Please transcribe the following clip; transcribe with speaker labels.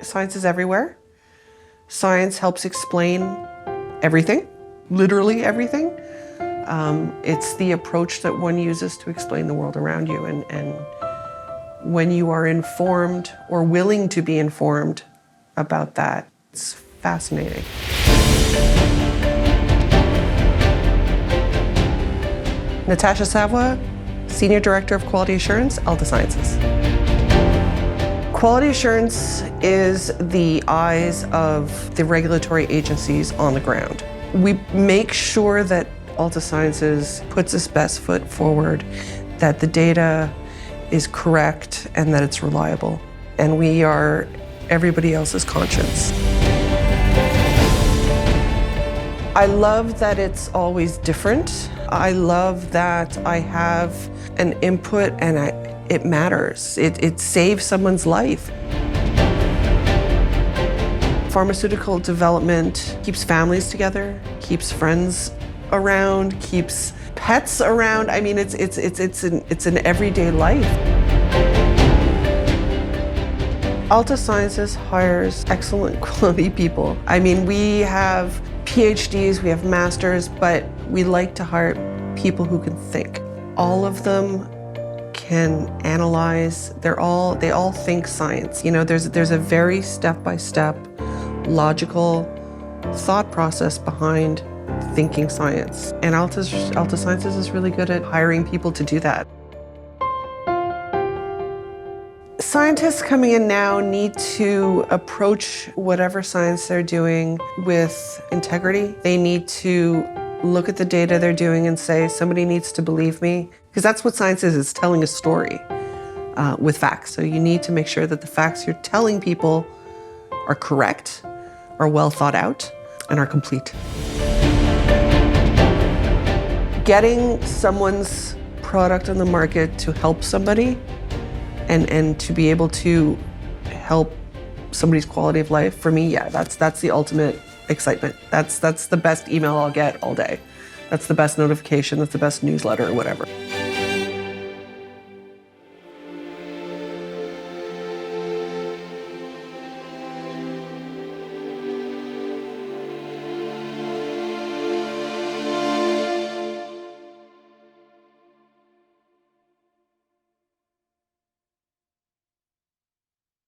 Speaker 1: Science is everywhere. Science helps explain everything, literally everything. It's the approach that one uses to explain the world around you. And when you are informed or willing to be informed about that, it's fascinating. Natasha Savoie, Senior Director of Quality Assurance, Altasciences. Quality assurance is the eyes of the regulatory agencies on the ground. We make sure that Altasciences puts its best foot forward, that the data is correct and that it's reliable. And we are everybody else's conscience. I love that it's always different. I love that I have an input and it matters. It saves someone's life. Pharmaceutical development keeps families together, keeps friends around, keeps pets around. I mean, it's an everyday life. Altasciences hires excellent quality people. I mean, we have PhDs, we have masters, but we like to hire people who can think. All of them can analyze. They all think science. You know, there's a very step-by-step, logical thought process behind thinking science. And Altasciences is really good at hiring people to do that. Scientists coming in now need to approach whatever science they're doing with integrity. They need to look at the data they're doing and say, somebody needs to believe me. Because that's what science is, it's telling a story with facts. So you need to make sure that the facts you're telling people are correct, are well thought out, and are complete. Getting someone's product on the market to help somebody and to be able to help somebody's quality of life, for me, yeah, that's the ultimate excitement. That's the best email I'll get all day. That's the best notification, that's the best newsletter or whatever.